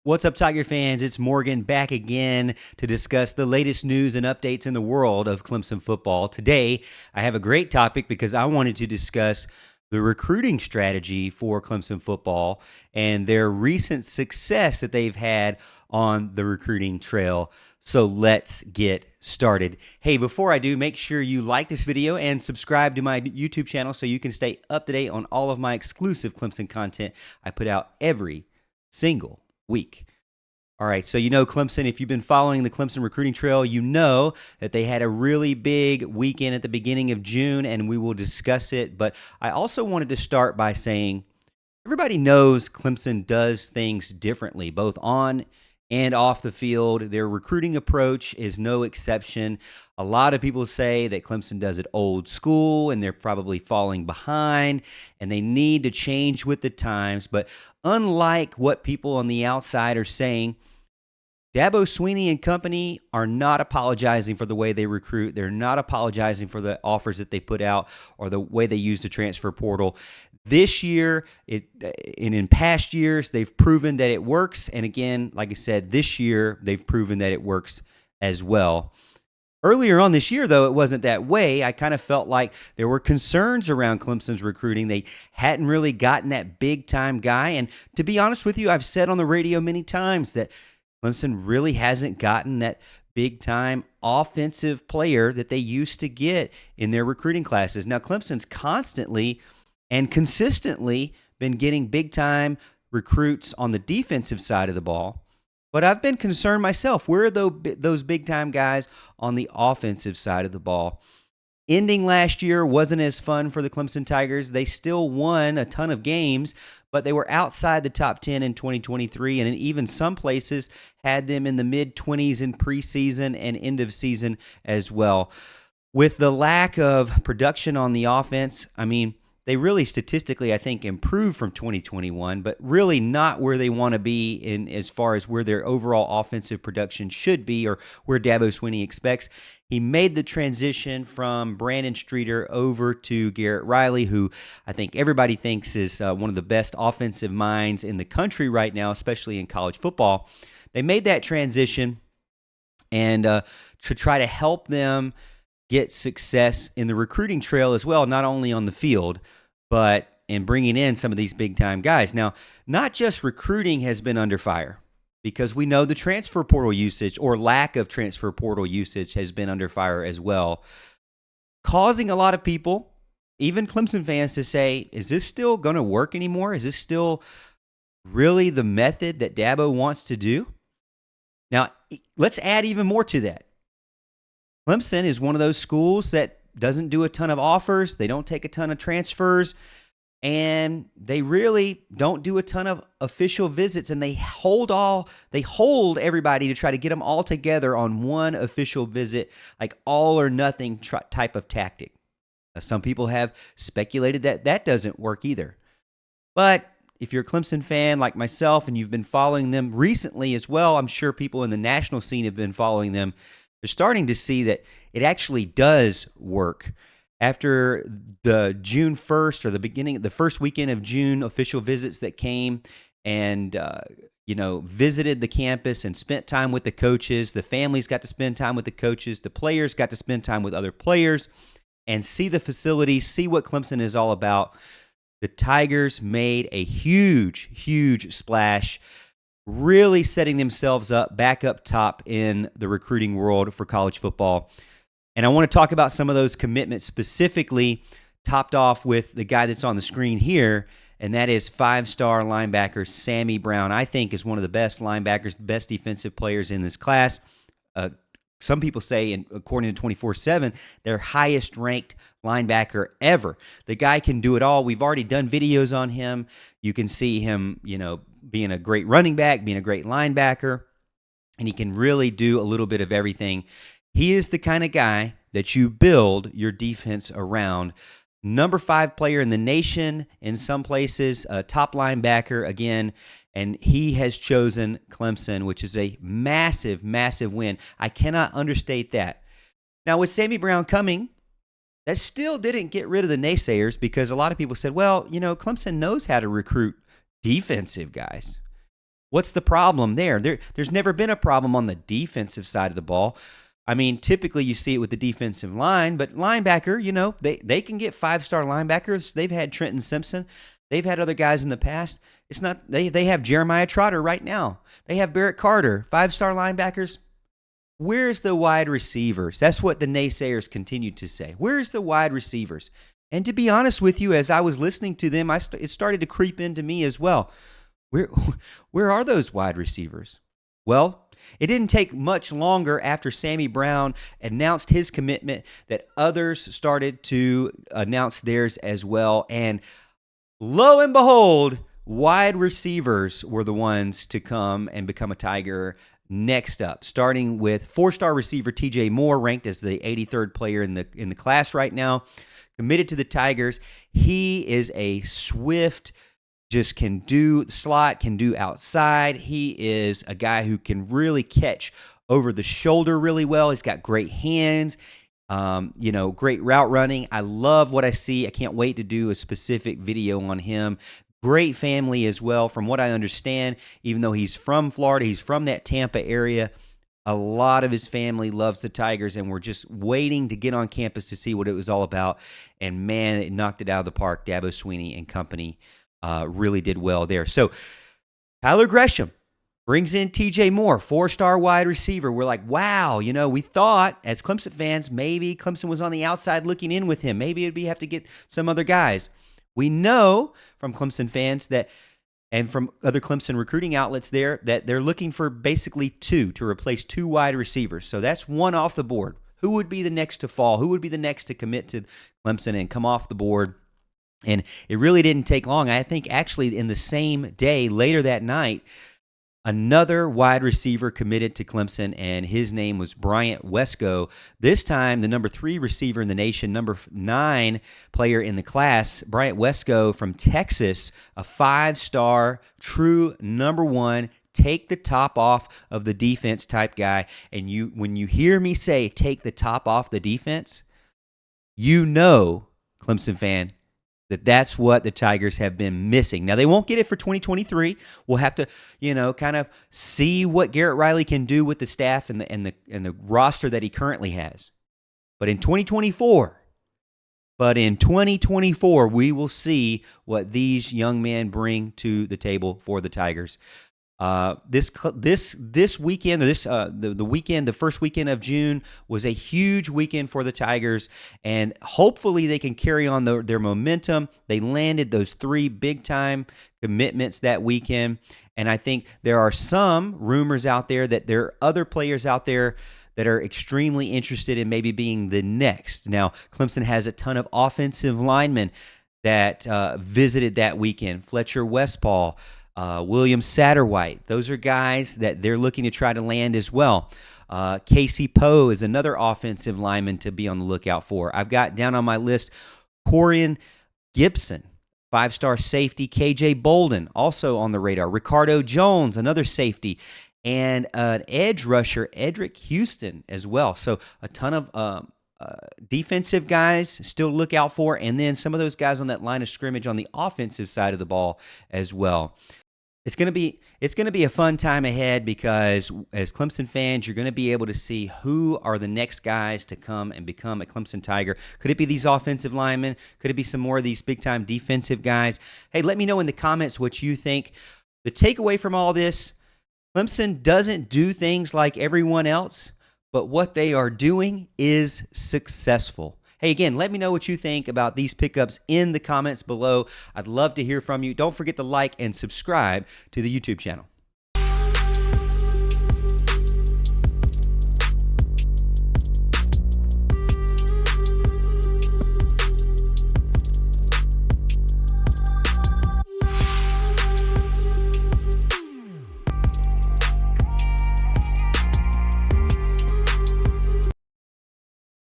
What's up, Tiger fans? It's Morgan back again to discuss the latest news and updates in the world of Clemson football. Today, I have a great topic because I wanted to discuss the recruiting strategy for Clemson football and their recent success that they've had on the recruiting trail. So let's get started. Hey, before I do, make sure you like this video and subscribe to my YouTube channel so you can stay up to date on all of my exclusive Clemson content I put out every single week. All right, so you know Clemson, if you've been following the Clemson recruiting trail, you know that they had a really big weekend at the beginning of June, and we will discuss it. But I also wanted to start by saying everybody knows Clemson does things differently, both on and off the field. Their recruiting approach is no exception. A lot of people say that Clemson does it old school and they're probably falling behind and they need to change with the times. But unlike what people on the outside are saying, Dabo Swinney and company are not apologizing for the way they recruit. They're not apologizing for the offers that they put out or the way they use the transfer portal. This year, and in past years, they've proven that it works. And again, like I said, this year, they've proven that it works as well. Earlier on this year, though, it wasn't that way. I kind of felt like there were concerns around Clemson's recruiting. They hadn't really gotten that big-time guy. And to be honest with you, I've said on the radio many times that Clemson really hasn't gotten that big-time offensive player that they used to get in their recruiting classes. Now, Clemson's constantly and consistently been getting big-time recruits on the defensive side of the ball. But I've been concerned myself. Where are those big-time guys on the offensive side of the ball? Ending last year wasn't as fun for the Clemson Tigers. They still won a ton of games, but they were outside the top 10 in 2023, and even some places had them in the mid-20s in preseason and end of season as well. With the lack of production on the offense, I mean, they really statistically, I think, improved from 2021, but really not where they want to be in as far as where their overall offensive production should be or where Dabo Swinney expects. He made the transition from Brandon Streeter over to Garrett Riley, who I think everybody thinks is one of the best offensive minds in the country right now, especially in college football. They made that transition and to try to help them get success in the recruiting trail as well, not only on the field, but in bringing in some of these big-time guys. Now, not just recruiting has been under fire, because we know the transfer portal usage or lack of transfer portal usage has been under fire as well, causing a lot of people, even Clemson fans, to say, is this still going to work anymore? Is this still really the method that Dabo wants to do? Now, let's add even more to that. Clemson is one of those schools that doesn't do a ton of offers. They don't take a ton of transfers, and they really don't do a ton of official visits, and they hold everybody to try to get them all together on one official visit, like all or nothing type of tactic. Some people have speculated that that doesn't work either. But if you're a Clemson fan like myself and you've been following them recently as well, I'm sure people in the national scene have been following them. They're starting to see that it actually does work. After the June 1st or the first weekend of June official visits that came and visited the campus and spent time with the coaches, the families got to spend time with the coaches, the players got to spend time with other players and see the facilities, see what Clemson is all about. The Tigers made a huge, huge splash, really setting themselves up back up top in the recruiting world for college football. And I want to talk about some of those commitments, specifically topped off with the guy that's on the screen here, and that is five-star linebacker Sammy Brown. I think is one of the best linebackers, best defensive players in this class. Some people say, and according to 24/7, their highest-ranked linebacker ever. The guy can do it all. We've already done videos on him. You can see him, being a great running back, being a great linebacker, and he can really do a little bit of everything. He is the kind of guy that you build your defense around. Number 5 player in the nation in some places, a top linebacker again, and he has chosen Clemson, which is a massive, massive win. I cannot understate that. Now, with Sammy Brown coming, that still didn't get rid of the naysayers, because a lot of people said, well, Clemson knows how to recruit defensive guys. What's the problem there? There's never been a problem on the defensive side of the ball. I mean, typically you see it with the defensive line, but linebacker, they can get five-star linebackers. They've had Trenton Simpson. They've had other guys in the past. It's not they have Jeremiah Trotter right now. They have Barrett Carter, five-star linebackers. Where's the wide receivers? That's what the naysayers continue to say. Where's the wide receivers? And to be honest with you, as I was listening to them, it started to creep into me as well. Where are those wide receivers? Well, it didn't take much longer after Sammy Brown announced his commitment that others started to announce theirs as well. And lo and behold, wide receivers were the ones to come and become a Tiger next up, starting with four-star receiver TJ Moore, ranked as the 83rd player in the class right now, committed to the Tigers. He is a swift, just can do slot, can do outside. He is a guy who can really catch over the shoulder really well. He's got great hands, great route running. I love what I see. I can't wait to do a specific video on him. Great family as well, from what I understand. Even though he's from Florida, he's from that Tampa area. A lot of his family loves the Tigers, and we're just waiting to get on campus to see what it was all about. And man, it knocked it out of the park. Dabo Swinney and company really did well there. So Tyler Gresham brings in TJ Moore, four-star wide receiver. We're like, wow, we thought as Clemson fans, maybe Clemson was on the outside looking in with him. Maybe it'd have to get some other guys. We know from Clemson fans and from other Clemson recruiting outlets there, that they're looking for basically two to replace two wide receivers. So that's one off the board. Who would be the next to fall? Who would be the next to commit to Clemson and come off the board? And it really didn't take long. I think actually in the same day, later that night, another wide receiver committed to Clemson, and his name was Bryant Wesco. This time, the number 3 receiver in the nation, number 9 player in the class, Bryant Wesco from Texas, a 5-star, true number 1, take the top off of the defense type guy. And when you hear me say take the top off the defense, Clemson fan, that's what the Tigers have been missing. Now, they won't get it for 2023. We'll have to, kind of see what Garrett Riley can do with the staff and the roster that he currently has. But in 2024, we will see what these young men bring to the table for the Tigers. This weekend, the weekend, the first weekend of June was a huge weekend for the Tigers, and hopefully they can carry on their momentum. They landed those 3 big-time commitments that weekend, and I think there are some rumors out there that there are other players out there that are extremely interested in maybe being the next. Now, Clemson has a ton of offensive linemen that visited that weekend. Fletcher Westphal, William Satterwhite. Those are guys that they're looking to try to land as well. Casey Poe is another offensive lineman to be on the lookout for. I've got down on my list Corian Gibson, 5-star safety. KJ Bolden, also on the radar. Ricardo Jones, another safety. And an edge rusher, Edric Houston, as well. So a ton of defensive guys still look out for, and then some of those guys on that line of scrimmage on the offensive side of the ball as well. It's going to be a fun time ahead, because as Clemson fans, you're going to be able to see who are the next guys to come and become a Clemson Tiger. Could it be these offensive linemen? Could it be some more of these big-time defensive guys? Hey, let me know in the comments what you think. The takeaway from all this, Clemson doesn't do things like everyone else, but what they are doing is successful. Hey, again, let me know what you think about these pickups in the comments below. I'd love to hear from you. Don't forget to like and subscribe to the YouTube channel.